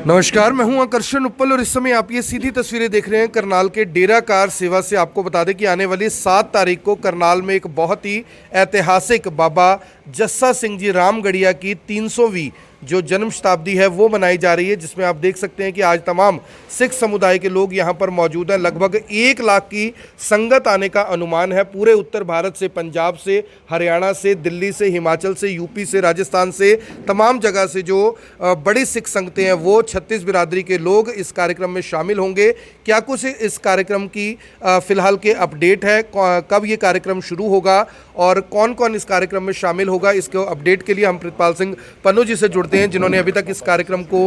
नमस्कार, मैं हूं आकर्षण उप्पल और इस समय आप ये सीधी तस्वीरें देख रहे हैं करनाल के डेरा कार सेवा से। आपको बता दें कि आने वाली 7 तारीख को करनाल में एक बहुत ही ऐतिहासिक बाबा जस्सा सिंह जी रामगढ़िया की 300वीं जो जन्म शताब्दी है वो मनाई जा रही है, जिसमें आप देख सकते हैं कि आज तमाम सिख समुदाय के लोग यहाँ पर मौजूद हैं। लगभग 1 लाख की संगत आने का अनुमान है। पूरे उत्तर भारत से, पंजाब से, हरियाणा से, दिल्ली से, हिमाचल से, यूपी से, राजस्थान से, तमाम जगह से जो बड़ी सिख संगतें हैं वो 36 बिरादरी के लोग इस कार्यक्रम में शामिल होंगे। क्या कुछ इस कार्यक्रम की फिलहाल के अपडेट है, कब ये कार्यक्रम शुरू होगा और कौन कौन इस कार्यक्रम में शामिल होगा, इसके अपडेट के लिए हम प्रितपाल सिंह पन्नू जी से जुड़ते हैं, जिन्होंने अभी तक इस कार्यक्रम को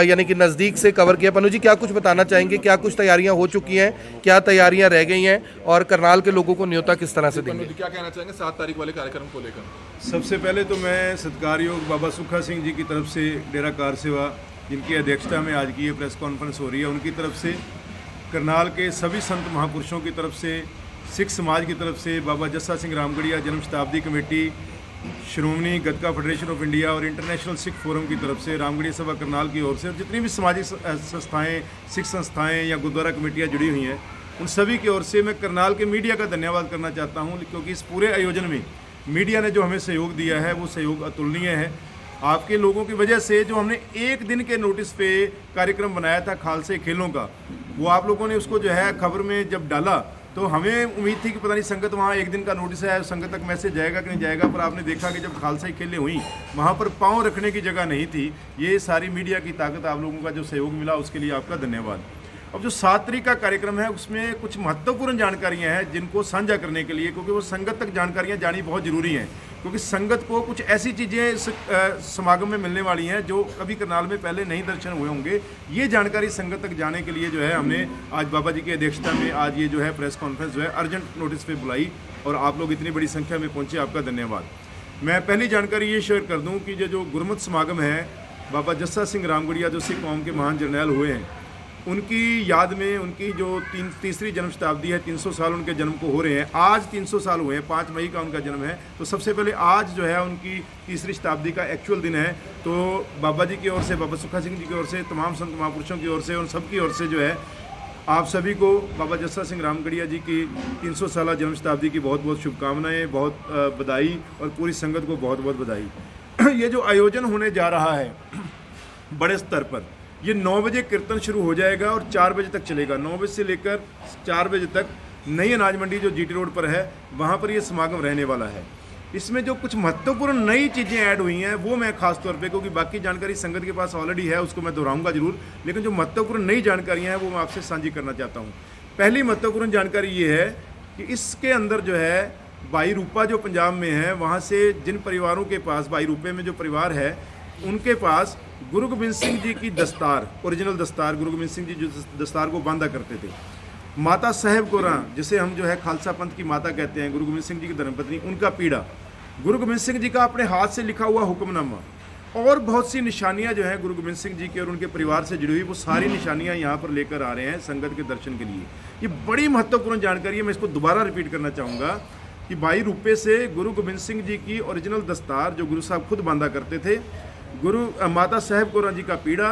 यानी कि नज़दीक से कवर किया। पन्नू जी, क्या कुछ बताना चाहेंगे? क्या कुछ तैयारियां हो चुकी हैं, क्या तैयारियां रह गई हैं और करनाल के लोगों को न्योता किस तरह से देंगे? क्या कहना चाहेंगे 7 तारीख वाले कार्यक्रम को लेकर? सबसे पहले तो मैं सत्कारयोग बाबा सुखा सिंह जी की तरफ से डेरा कार सेवा, जिनकी अध्यक्षता में आज की ये प्रेस कॉन्फ्रेंस हो रही है, उनकी तरफ से, करनाल के सभी संत महापुरुषों की तरफ से, सिख समाज की तरफ से, बाबा जस्सा सिंह रामगढ़िया जन्म शताब्दी committee, Shiromani Gatka federation of India और इंटरनेशनल सिख फोरम की तरफ से, रामगढ़िया सभा करनाल की ओर से, और जितनी भी सामाजिक संस्थाएं, सिख संस्थाएं या गुरुद्वारा कमेटियां जुड़ी हुई हैं, उन सभी की ओर से मैं करनाल के मीडिया का धन्यवाद करना चाहता हूं, क्योंकि इस पूरे आयोजन में मीडिया ने जो हमें सहयोग दिया है वो सहयोग अतुलनीय है। आपके लोगों की वजह से जो हमने 1 दिन के नोटिस पे कार्यक्रम बनाया था खालसे खेलों का, वो आप लोगों ने उसको जो है खबर में जब डाला तो हमें उम्मीद थी कि पता नहीं संगत वहाँ 1 दिन का नोटिस है, संगत तक मैसेज जाएगा कि नहीं जाएगा, पर आपने देखा कि जब खालसाई खेलें हुई वहाँ पर पाँव रखने की जगह नहीं थी। ये सारी मीडिया की ताकत, आप लोगों का जो सहयोग मिला उसके लिए आपका धन्यवाद। अब जो 7 तारीख का कार्यक्रम है उसमें कुछ महत्वपूर्ण जानकारियां हैं जिनको साझा करने के लिए, क्योंकि वो संगत तक जानकारियां जानी बहुत ज़रूरी हैं, क्योंकि संगत को कुछ ऐसी चीज़ें समागम में मिलने वाली हैं जो कभी करनाल में पहले नहीं दर्शन हुए होंगे। ये जानकारी संगत तक जाने के लिए जो है हमने आज बाबा जी की अध्यक्षता में आज ये जो है प्रेस कॉन्फ्रेंस जो है अर्जेंट नोटिस पे बुलाई और आप लोग इतनी बड़ी संख्या में पहुँचे, आपका धन्यवाद। मैं पहली जानकारी ये शेयर कर दूँ कि जो गुरमत समागम है, बाबा जस्सा सिंह रामगढ़िया जो सिख कौम के महान जर्नैल हुए हैं, उनकी याद में उनकी जो तीसरी जन्म शताब्दी है, 300 साल उनके जन्म को हो रहे हैं। आज 300 साल हुए हैं, 5 मई का उनका जन्म है, तो सबसे पहले आज जो है उनकी तीसरी शताब्दी का एक्चुअल दिन है। तो बाबा जी की ओर से, बाबा सुखा सिंह जी की ओर से, तमाम संत महापुरुषों की ओर से, उन सब की ओर से जो है आप सभी को बाबा जस्सा सिंह रामगढ़िया जी की 300 साल जन्म शताब्दी की बहुत बहुत शुभकामनाएँ, बहुत बधाई और पूरी संगत को बहुत बहुत बधाई। ये जो आयोजन होने जा रहा है बड़े स्तर पर, ये 9 बजे कीर्तन शुरू हो जाएगा और 4 बजे तक चलेगा। 9 बजे से लेकर 4 बजे तक नई अनाज मंडी जो जीटी रोड पर है वहाँ पर ये समागम रहने वाला है। इसमें जो कुछ महत्वपूर्ण नई चीज़ें ऐड हुई हैं वो मैं खास तौर पे, क्योंकि बाकी जानकारी संगत के पास ऑलरेडी है, उसको मैं दोहराऊंगा जरूर, लेकिन जो महत्वपूर्ण नई जानकारियाँ हैं वो मैं आपसे साझी करना चाहता हूँ। पहली महत्वपूर्ण जानकारी ये है कि इसके अंदर जो है भाई रूपा जो पंजाब में है, वहाँ से जिन परिवारों के पास, भाई रूपे में जो परिवार है उनके पास गुरु गोबिंद सिंह जी की दस्तार, ओरिजिनल दस्तार, गुरु गोबिंद सिंह जी जो दस्तार को बांधा करते थे, माता साहेब कौरा जिसे हम जो है खालसा पंथ की माता कहते हैं, गुरु गोबिंद सिंह जी की धर्मपत्नी, उनका पीड़ा, गुरु गोबिंद सिंह जी का अपने हाथ से लिखा हुआ हुक्मनामा और बहुत सी निशानियां जो हैं गुरु गोबिंद सिंह जी की और उनके परिवार से जुड़ी हुई, वो सारी निशानियां यहाँ पर लेकर आ रहे हैं संगत के दर्शन के लिए। ये बड़ी महत्वपूर्ण जानकारी है, मैं इसको दोबारा रिपीट करना चाहूँगा कि भाई रूपे से गुरु गोबिंद सिंह जी की ओरिजिनल दस्तार जो गुरु साहब खुद बांधा करते थे, माता साहेब कौरा जी का पीड़ा,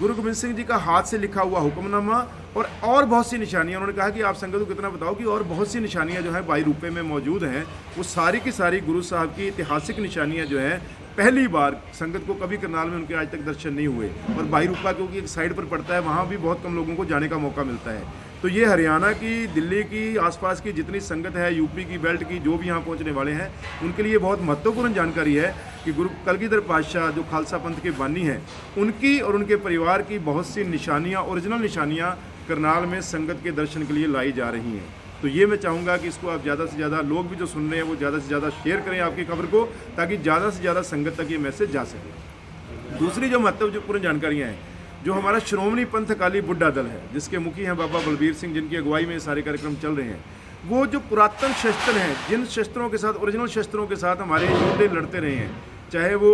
गुरु गोबिंद सिंह जी का हाथ से लिखा हुआ हुक्मनामा और बहुत सी निशानियां। उन्होंने कहा कि आप संगत को कितना बताओ कि और बहुत सी निशानियां जो है भाई रूपे में मौजूद हैं, वो सारी की सारी गुरु साहब की ऐतिहासिक निशानियां जो हैं पहली बार संगत को कभी करनाल में उनके आज तक दर्शन नहीं हुए। और भाई रूपा क्योंकि एक साइड पर पड़ता है, वहाँ भी बहुत कम लोगों को जाने का मौका मिलता है। तो ये हरियाणा की, दिल्ली की, आसपास की जितनी संगत है, यूपी की बेल्ट की, जो भी यहाँ पहुँचने वाले हैं, उनके लिए बहुत महत्वपूर्ण जानकारी है कि गुरु कलगीधर पातशाह जो खालसा पंथ के बानी हैं, उनकी और उनके परिवार की बहुत सी निशानियाँ, ओरिजिनल निशानियाँ करनाल में संगत के दर्शन के लिए लाई जा रही हैं। तो ये मैं चाहूँगा कि इसको आप ज़्यादा से ज़्यादा, लोग भी जो सुन रहे हैं वो ज़्यादा से ज़्यादा शेयर करें आपकी खबर को, ताकि ज़्यादा से ज़्यादा संगत तक ये मैसेज जा सके। दूसरी जो महत्वपूर्ण जानकारियाँ हैं, जो हमारा श्रोमणी पंथ अकाली बुड्ढा दल है, जिसके मुखी हैं बाबा बलबीर सिंह, जिनकी अगुवाई में सारे कार्यक्रम चल रहे हैं, वो जो पुरातन शस्त्र हैं, जिन शस्त्रों के साथ, ओरिजिनल शस्त्रों के साथ हमारे योद्धे लड़ते रहे हैं, चाहे वो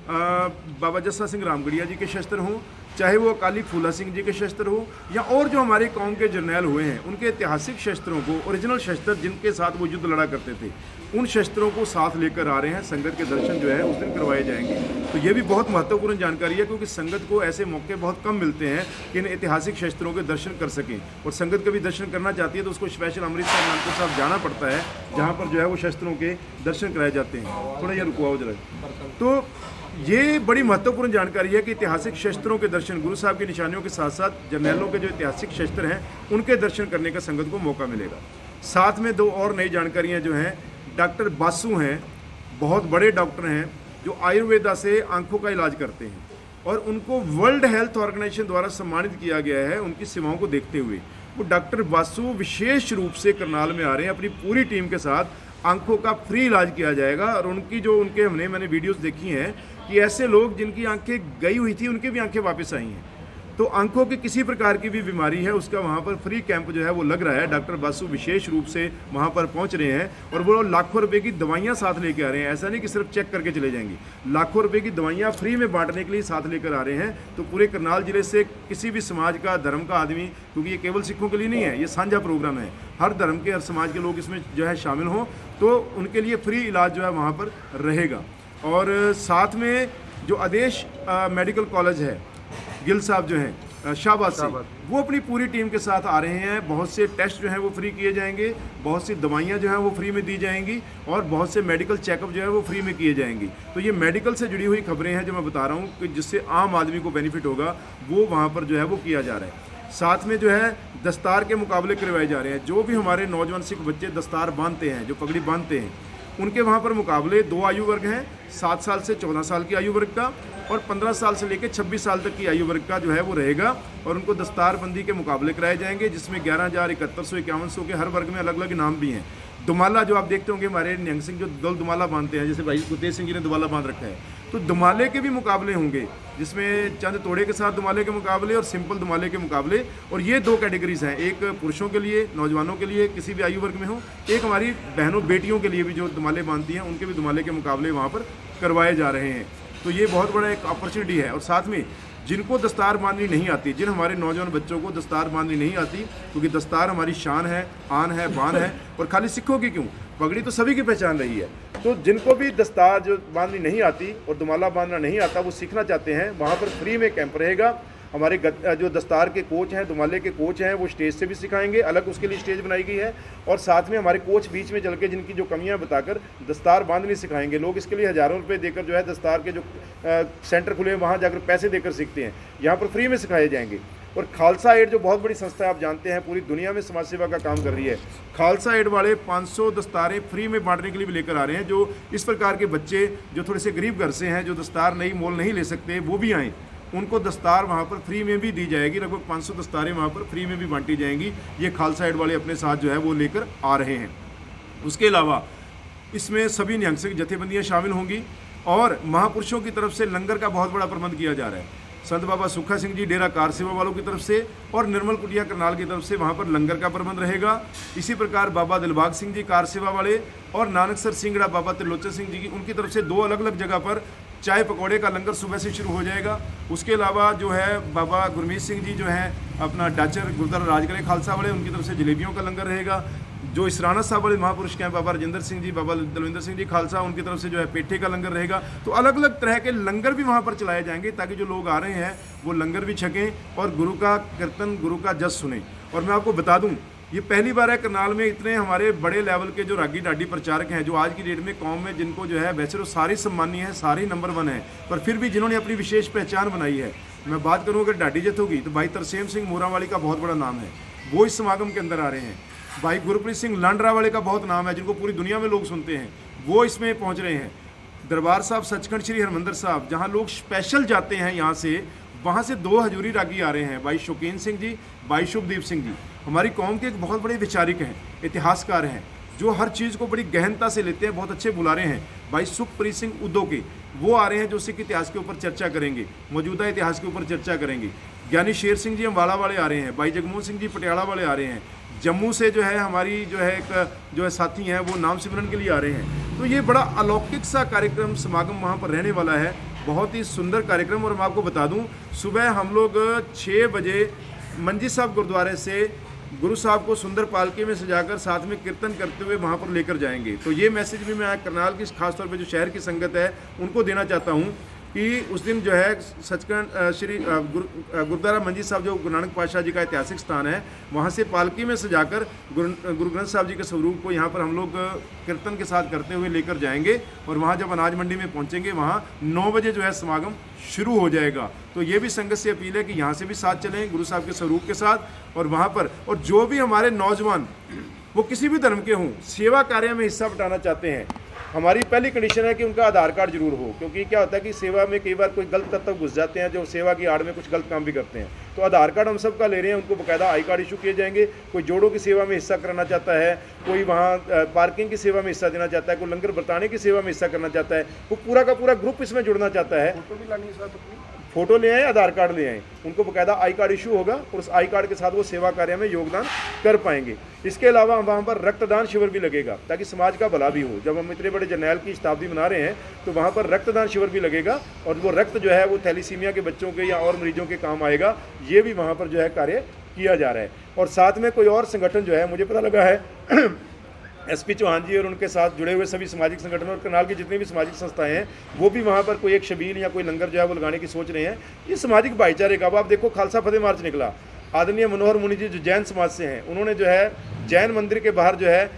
बाबा जस्सा सिंह रामगढ़िया जी के शस्त्र हों, चाहे वो अकाली फूला सिंह जी के शस्त्र हो, या और जो हमारे कौम के जर्नैल हुए हैं उनके ऐतिहासिक शस्त्रों को, ओरिजिनल शस्त्र जिनके साथ वो युद्ध लड़ा करते थे, उन शस्त्रों को साथ लेकर आ रहे हैं। संगत के दर्शन जो है उस दिन करवाए जाएंगे। तो ये भी बहुत महत्वपूर्ण जानकारी है, क्योंकि संगत को ऐसे मौके बहुत कम मिलते हैं कि इन ऐतिहासिक शस्त्रों के दर्शन कर सकें। और संगत कभी दर्शन करना चाहती है तो उसको स्पेशल अमृतसर नागपुर साहब जाना पड़ता है, जहाँ पर जो है वो शस्त्रों के दर्शन कराए जाते हैं। थोड़ा ये रुको जरा। तो ये बड़ी महत्वपूर्ण जानकारी है कि ऐतिहासिक शस्त्रों के दर्शन, गुरु साहब की निशानियों के साथ साथ जर्नैलों के जो ऐतिहासिक शस्त्र हैं उनके दर्शन करने का संगत को मौका मिलेगा। साथ में दो और नई जानकारियां जो हैं, डॉक्टर बासु हैं, बहुत बड़े डॉक्टर हैं जो आयुर्वेदा से आंखों का इलाज करते हैं और उनको वर्ल्ड हेल्थ ऑर्गेनाइजेशन द्वारा सम्मानित किया गया है उनकी सेवाओं को देखते हुए। वो डॉक्टर बासु विशेष रूप से करनाल में आ रहे हैं, अपनी पूरी टीम के साथ आंखों का फ्री इलाज किया जाएगा। और उनकी जो मैंने वीडियोस देखी हैं कि ऐसे लोग जिनकी आंखें गई हुई थी उनकी भी आंखें वापस आई हैं। तो आंखों की किसी प्रकार की भी बीमारी है उसका वहाँ पर फ्री कैंप जो है वो लग रहा है। डॉक्टर बासु विशेष रूप से वहाँ पर पहुँच रहे हैं और वो लाखों रुपए की दवाइयाँ साथ लेके आ रहे हैं। ऐसा नहीं कि सिर्फ चेक करके चले जाएंगे, लाखों रुपए की दवाइयाँ फ्री में बांटने के लिए साथ लेकर आ रहे हैं। तो पूरे करनाल जिले से किसी भी समाज का, धर्म का आदमी, क्योंकि ये केवल सिखों के लिए नहीं है, ये साझा प्रोग्राम है, हर धर्म के, हर समाज के लोग इसमें जो है शामिल हों, तो उनके लिए फ्री इलाज जो है वहाँ पर रहेगा। और साथ में जो आदेश मेडिकल कॉलेज है, गिल साहब जो हैं शाहबाद से, वो अपनी पूरी टीम के साथ आ रहे हैं। बहुत से टेस्ट जो हैं वो फ्री किए जाएंगे, बहुत सी दवाइयाँ जो हैं वो फ्री में दी जाएंगी और बहुत से मेडिकल चेकअप जो है वो फ्री में किए जाएंगे। तो ये मेडिकल से जुड़ी हुई खबरें हैं जो मैं बता रहा हूँ कि जिससे आम आदमी को बेनिफिट होगा, वो वहाँ पर जो है वो किया जा रहा है। साथ में जो है दस्तार के मुकाबले करवाए जा रहे हैं। जो भी हमारे नौजवान सिख बच्चे दस्तार बांधते हैं, जो पगड़ी बांधते हैं, उनके वहाँ पर मुकाबले 2 आयु वर्ग हैं, 7 साल से 14 साल की आयु वर्ग का और 15 साल से लेकर 26 साल तक की आयु वर्ग का जो है वो रहेगा। और उनको दस्तारबंदी के मुकाबले कराए जाएंगे, जिसमें 11,000, 7100, 5100 के हर वर्ग में अलग अलग इनाम भी हैं। दुमाला जो आप देखते होंगे, हमारे निहंग सिंह जो दल दुमाला बांधते हैं, जैसे भाई गुरतेज सिंह जी ने दुमाला बांध रखा है, तो दुमाले के भी मुकाबले होंगे, जिसमें चंद तोड़े के साथ दुमाले के मुकाबले और सिंपल दुमाले के मुकाबले। और ये 2 कैटेगरीज हैं, एक पुरुषों के लिए, नौजवानों के लिए, किसी भी आयु वर्ग में हो, एक हमारी बहनों बेटियों के लिए भी जो दुमाले बांधती हैं उनके भी दुमाले के मुकाबले वहाँ पर करवाए जा रहे हैं। तो ये बहुत बड़ा एक अपॉर्चुनिटी है। और साथ में जिनको दस्तार बांधनी नहीं आती, जिन हमारे नौजवान बच्चों को दस्तार बांधनी नहीं आती, क्योंकि दस्तार हमारी शान है, आन है, बान है, और खाली सिखों की क्यों, पगड़ी तो सभी की पहचान रही है। तो जिनको भी दस्तार जो बांधनी नहीं आती और दुमाला बांधना नहीं आता, वो सीखना चाहते हैं, वहाँ पर फ्री में कैंप रहेगा। हमारे जो दस्तार के कोच हैं, दुमाले के कोच हैं, वो स्टेज से भी सिखाएंगे, अलग उसके लिए स्टेज बनाई गई है। और साथ में हमारे कोच बीच में चल के जिनकी जो कमियां बताकर दस्तार बांधनी सिखाएंगे। लोग इसके लिए हज़ारों रुपए देकर जो है दस्तार के जो सेंटर खुले हैं वहाँ जाकर पैसे देकर सीखते हैं, यहाँ पर फ्री में सिखाए जाएंगे। और खालसा एड जो बहुत बड़ी संस्था है, आप जानते हैं, पूरी दुनिया में समाज सेवा का काम कर रही है। खालसा एड वाले 500 दस्तारें फ्री में बांटने के लिए भी लेकर आ रहे हैं। जो इस प्रकार के बच्चे जो थोड़े से गरीब घर से हैं, जो दस्तार नहीं मोल नहीं ले सकते, वो भी आएँ, उनको दस्तार वहाँ पर फ्री में भी दी जाएगी। लगभग 500 दस्तारें वहाँ पर फ्री में भी बांटी जाएंगी। ये खालसा एड वाले अपने साथ जो है वो लेकर आ रहे हैं। उसके अलावा इसमें सभी निहंग सिंह जथेबंदियाँ शामिल होंगी और महापुरुषों की तरफ से लंगर का बहुत बड़ा प्रबंध किया जा रहा है। संत बाबा सुखा सिंह जी डेरा कार सेवा वालों की तरफ से और निर्मल कुटिया करनाल की तरफ से वहाँ पर लंगर का प्रबंध रहेगा। इसी प्रकार बाबा दिलबाग सिंह जी कार सेवा वाले और नानकसर सिंगड़ा बाबा त्रिलोचन सिंह जी की, उनकी तरफ से 2 अलग अलग जगह पर चाय पकौड़े का लंगर सुबह से शुरू हो जाएगा। उसके अलावा जो है बाबा गुरमीत सिंह जी जो हैं अपना डाचर गुरुद्वारा राजगढ़ खालसा वाले, उनकी तरफ से जलेबियों का लंगर रहेगा। जो इसराना साहब वाले महापुरुष के हैं, बाबा राजेंद्र सिंह जी, बाबा दलविंदर सिंह जी खालसा, उनकी तरफ से जो है पेठे का लंगर रहेगा। तो अलग अलग तरह के लंगर भी वहाँ पर चलाए जाएंगे, ताकि जो लोग आ रहे हैं वो लंगर भी छकें और गुरु का कीर्तन, गुरु का जस सुने। और मैं आपको बता दूँ, ये पहली बार है करनाल में इतने हमारे बड़े लेवल के जो रागी डाडी प्रचारक हैं, जो आज की डेट में कौम में जिनको जो है, वैसे तो सारी सम्मानीय है, सारी नंबर 1 है, पर फिर भी जिन्होंने अपनी विशेष पहचान बनाई है। मैं बात करूँ अगर डाडी जत्थों की, तो भाई तरसेम सिंह मोरावाली का बहुत बड़ा नाम है, वो इस समागम के अंदर आ रहे हैं। भाई गुरप्रीत सिंह लांडरा वाले का बहुत नाम है, जिनको पूरी दुनिया में लोग सुनते हैं, वो इसमें पहुँच रहे हैं। दरबार साहब सचखंड श्री हरमंदिर साहब, जहाँ लोग स्पेशल जाते हैं यहाँ से, वहाँ से 2 हजूरी रागी आ रहे हैं, भाई शौकीन सिंह जी, भाई शुभदीप सिंह जी। हमारी कौम के एक बहुत बड़े विचारिक हैं, इतिहासकार हैं, जो हर चीज़ को बड़ी गहनता से लेते हैं, बहुत अच्छे बुलारे हैं। भाई सुखप्रीत सिंह उद्दो के, वो आ रहे हैं, जो सिख इतिहास के ऊपर चर्चा करेंगे, मौजूदा इतिहास के ऊपर चर्चा करेंगे। ज्ञानी शेर सिंह जी अम्बाला वाले आ रहे हैं, भाई जगमोहन सिंह जी पटियाला वाले आ रहे हैं। जम्मू से जो है हमारी जो है एक जो है साथी हैं, वो नाम सिमरन के लिए आ रहे हैं। तो ये बड़ा अलौकिक सा कार्यक्रम समागम वहाँ पर रहने वाला है। बहुत ही सुंदर कार्यक्रम। और मैं आपको बता दूं, सुबह हम लोग 6 बजे मंजी साहब गुरुद्वारे से गुरु साहब को सुंदर पालकी में सजाकर साथ में कीर्तन करते हुए वहाँ पर लेकर जाएंगे। तो ये मैसेज भी मैं करनाल की खासतौर पे जो शहर की संगत है उनको देना चाहता हूँ कि उस दिन जो है सचखंड श्री गुरुद्वारा मंजी साहब जो गुरु नानक पातशाह जी का ऐतिहासिक स्थान है, वहाँ से पालकी में सजाकर गुरु ग्रंथ साहब जी के स्वरूप को यहाँ पर हम लोग कीर्तन के साथ करते हुए लेकर जाएंगे। और वहाँ जब अनाज मंडी में पहुँचेंगे वहाँ 9 बजे जो है समागम शुरू हो जाएगा। तो ये भी संगत से अपील है कि यहाँ से भी साथ चलें गुरु साहब के स्वरूप के साथ। और वहाँ पर और जो भी हमारे नौजवान वो किसी भी धर्म के हों, सेवा कार्य में हिस्सा बटाना चाहते हैं, हमारी पहली कंडीशन है कि उनका आधार कार्ड जरूर हो। क्योंकि क्या होता है कि सेवा में कई बार कोई गलत तत्व घुस जाते हैं जो सेवा की आड़ में कुछ गलत काम भी करते हैं। तो आधार कार्ड हम सबका ले रहे हैं, उनको बाकायदा आई कार्ड इशू किए जाएंगे। कोई जोड़ों की सेवा में हिस्सा करना चाहता है, कोई वहाँ पार्किंग की सेवा में हिस्सा देना चाहता है, कोई लंगर बरताने की सेवा में हिस्सा करना चाहता है, वो पूरा का पूरा ग्रुप इसमें जुड़ना चाहता है। फोटो ले आए, आधार कार्ड ले आए, उनको बाकायदा आई कार्ड इशू होगा और उस आई कार्ड के साथ वो सेवा कार्य में योगदान कर पाएंगे। इसके अलावा वहाँ पर रक्तदान शिविर भी लगेगा ताकि समाज का भला भी हो। जब हम इतने बड़े जर्नैल की शताब्दी मना रहे हैं तो वहाँ पर रक्तदान शिविर भी लगेगा और वो रक्त जो है वो थैलीसीमिया के बच्चों के या और मरीजों के काम आएगा। ये भी वहाँ पर जो है कार्य किया जा रहा है। और साथ में कोई और संगठन जो है, मुझे पता लगा है एसपी चौहान जी और उनके साथ जुड़े हुए सभी सामाजिक संगठन और करनाल की जितनी भी सामाजिक संस्थाएं हैं वो भी वहाँ पर कोई एक शबील या कोई लंगर जो है वो लगाने की सोच रहे हैं। ये सामाजिक भाईचारे का, अब आप देखो खालसा फतेह मार्च निकला, आदरणीय मनोहर मुनि जी जो जैन समाज से हैं, उन्होंने जो है जैन मंदिर के बाहर जो है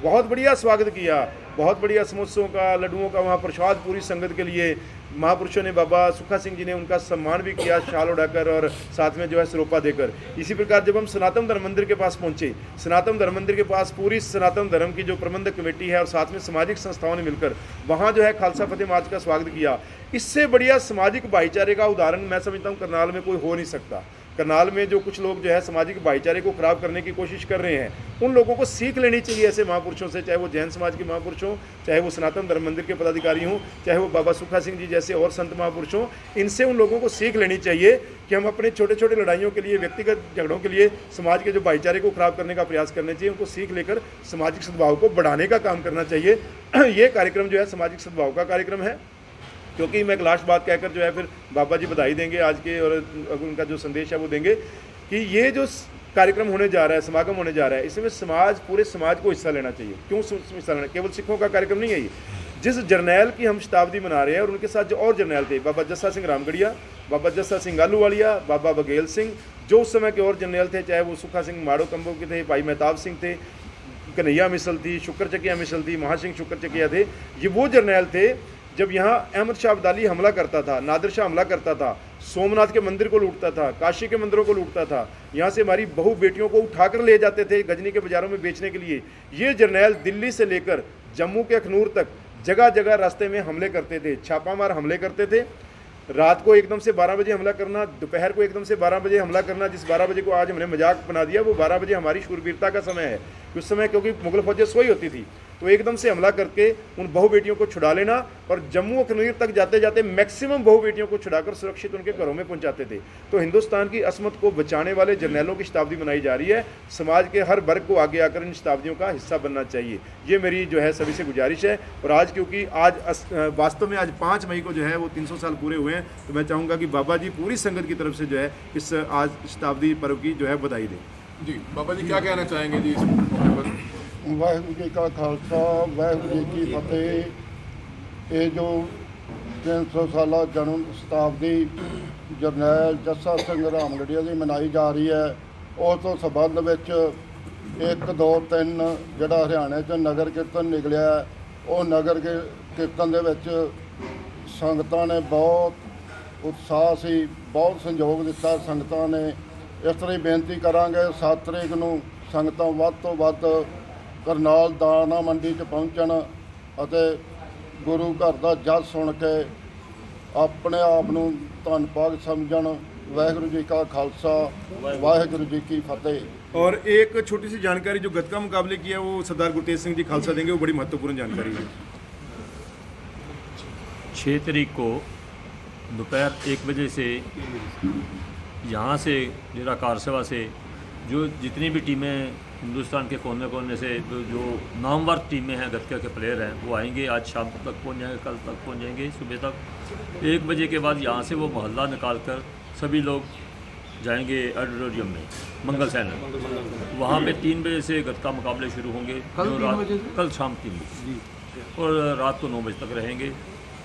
बहुत बढ़िया स्वागत किया, बहुत बढ़िया समोसों का, लड्डुओं का वहाँ प्रसाद पूरी संगत के लिए। महापुरुषों ने, बाबा सुखा सिंह जी ने उनका सम्मान भी किया शाल उड़ाकर और साथ में जो है सरोपा देकर। इसी प्रकार जब हम सनातन धर्म मंदिर के पास पहुंचे, सनातन धर्म मंदिर के पास पूरी सनातन धर्म की जो प्रबंधक कमेटी है और साथ में सामाजिक संस्थाओं ने मिलकर वहाँ जो है खालसा फतेह मार्च का स्वागत किया। इससे बढ़िया सामाजिक भाईचारे का उदाहरण मैं समझता हूँ करनाल में कोई हो नहीं सकता। करनाल में जो कुछ लोग जो है सामाजिक भाईचारे को खराब करने की कोशिश कर रहे हैं, उन लोगों को सीख लेनी चाहिए ऐसे महापुरुषों से, चाहे वो जैन समाज के महापुरुष हों, चाहे वो सनातन धर्म मंदिर के पदाधिकारी हों, चाहे वो बाबा सुखा सिंह जी जैसे और संत महापुरुष हों। इनसे उन लोगों को सीख लेनी चाहिए कि हम अपने छोटे छोटे लड़ाइयों के लिए, व्यक्तिगत झगड़ों के लिए समाज के जो भाईचारे को खराब करने का प्रयास करने चाहिए, उनको सीख लेकर सामाजिक सद्भाव को बढ़ाने का काम करना चाहिए। ये कार्यक्रम जो है सामाजिक सद्भाव का कार्यक्रम है। क्योंकि मैं एक लास्ट बात कहकर जो है फिर बाबा जी बधाई देंगे आज के और उनका जो संदेश है वो देंगे कि ये जो कार्यक्रम होने जा रहा है, समागम होने जा रहा है, इसमें समाज, पूरे समाज को हिस्सा लेना चाहिए। क्यों हिस्सा लेना? केवल सिखों का कार्यक्रम नहीं है ये। जिस जर्नैल की हम शताब्दी मना रहे हैं और उनके साथ जो और जर्नैल थे, बाबा जस्सा सिंह रामगढ़िया, बाबा जस्सा सिंह आलूवालिया, बाबा बघेल सिंह, जो उस समय के और जर्नैल थे, चाहे वो सुखा सिंह माड़ो कंबो के थे, भाई मेहताब सिंह थे, कन्हैया मिसल थी, शुक्र चकिया मिसल थी, महासिंह शुक्र चकिया थे, ये वो जर्नैल थे जब यहाँ अहमद शाह अब्दाली हमला करता था, नादिर शाह हमला करता था, सोमनाथ के मंदिर को लूटता था, काशी के मंदिरों को लूटता था, यहाँ से हमारी बहू बेटियों को उठाकर ले जाते थे गजनी के बाज़ारों में बेचने के लिए। ये जर्नैल दिल्ली से लेकर जम्मू के अखनूर तक जगह जगह रास्ते में हमले करते थे, छापामार हमले करते थे। रात को एकदम से 12 बजे हमला करना, दोपहर को एकदम से 12 बजे हमला करना। जिस 12 बजे को आज हमने मजाक बना दिया, वो 12 बजे हमारी शूरवीरता का समय है। उस समय क्योंकि मुगल फौजें सोई होती थी, तो एकदम से हमला करके उन बहु बेटियों को छुड़ा लेना और जम्मू कश्मीर तक जाते जाते मैक्सिमम बहु बेटियों को छुड़ाकर सुरक्षित उनके घरों में पहुंचाते थे। तो हिंदुस्तान की असमत को बचाने वाले जर्नैलों की शताब्दी मनाई जा रही है। समाज के हर वर्ग को आगे आकर इन शताब्दियों का हिस्सा बनना चाहिए, ये मेरी जो है सभी से गुजारिश है। और आज क्योंकि आज वास्तव में आज 5 मई को जो है वो 300 साल पूरे हुए हैं, तो मैं चाहूँगा कि बाबा जी पूरी संगत की तरफ से जो है इस आज शताब्दी पर्व की जो है बधाई दें। जी बाबा जी क्या कहना चाहेंगे जी इस मौके पर? वाहिगुरू जी का खालसा, वाहिगुरू जी की फतेह। ये जो 300 साला जन्म शताब्दी जरनैल जस्सा सिंह रामगढ़िया की मनाई जा रही है, उस तो संबंध ਵਿੱਚ 1 2 3 ਜਿਹੜਾ ਹਰਿਆਣੇ 'ਚ ਨਗਰ ਕੀਰਤਨ ਨਿਕਲਿਆ, ਉਹ ਨਗਰ ਕੀਰਤਨ ਦੇ ਵਿੱਚ ਸੰਗਤਾਂ ਨੇ ਬਹੁਤ ਉਤਸ਼ਾਹ ਸੀ, ਬਹੁਤ ਸੰਯੋਗ ਦਿੱਤਾ ਸੰਗਤਾਂ ਨੇ। ਇਸ ਤਰ੍ਹਾਂ ਹੀ ਬੇਨਤੀ ਕਰਾਂਗੇ 7 ਤਰੀਕ ਨੂੰ ਸੰਗਤਾਂ ਵੱਧ ਤੋਂ ਵੱਧ ਕਰਨਾਲ ਦਾਣਾ ਮੰਡੀ 'ਚ ਪਹੁੰਚਣ ਅਤੇ ਗੁਰੂ ਘਰ ਦਾ ਜਸ ਸੁਣ ਕੇ ਆਪਣੇ ਆਪ ਨੂੰ ਧੰਨ ਭਾਗ ਸਮਝਣ। वाहिगुरु जी का खालसा, वाहिगुरु जी की फतेह। और एक छोटी सी जानकारी जो गतका मुकाबले की है वो सरदार गुरतेज सिंह जी खालसा देंगे, वो बड़ी महत्वपूर्ण जानकारी है। 6 तारीख को दोपहर 1 बजे से यहाँ से डेरा कार सेवा से जो जितनी भी टीमें हिंदुस्तान के कोने कोने से जो नामवर टीमें हैं, गतका के प्लेयर हैं, वो आएंगे। आज शाम तक पहुंच जाएंगे, कल तक पहुंच जाएंगे। सुबह तक 1 बजे के बाद यहाँ से वो मोहल्ला निकाल कर सभी लोग जाएंगे ऑडिटोरियम में, मंगल सैन में। वहाँ पे 3 बजे से गतका मुकाबले शुरू होंगे, कल शाम 3 बजे, और रात को 9 बजे तक रहेंगे।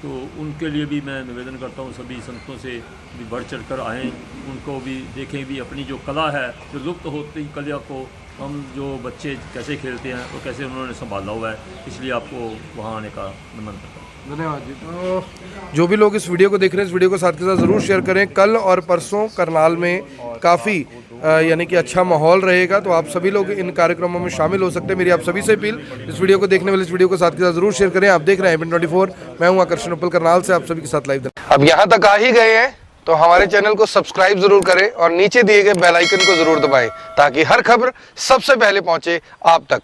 तो उनके लिए भी मैं निवेदन करता हूँ, सभी संतों से भी बढ़ चढ़ कर आएँ, उनको भी देखें, भी अपनी जो कला है, जो लुप्त होती कला को हम जो बच्चे कैसे खेलते हैं और कैसे उन्होंने संभाला हुआ है, इसलिए आपको वहाँ आने का नमन करता हूँ। धन्यवाद जी। तो जो भी लोग इस वीडियो को देख रहे हैं, इस वीडियो को साथ के साथ ज़रूर शेयर करें। कल और परसों करनाल में काफ़ी यानी कि अच्छा माहौल रहेगा, तो आप सभी लोग इन कार्यक्रमों में शामिल हो सकते हैं। मेरी आप सभी से अपील, इस वीडियो को देखने वाले इस वीडियो को साथ के साथ ज़रूर शेयर करें। आप देख रहे हैं एबन 24, मैं हूँ आकर्षण उपल करनाल से, आप सभी के साथ लाइव। अब यहाँ तक आ ही गए हैं तो हमारे चैनल को सब्सक्राइब जरूर करें और नीचे दिए गए बेल आइकन को जरूर दबाएं, ताकि हर खबर सबसे पहले पहुंचे आप तक।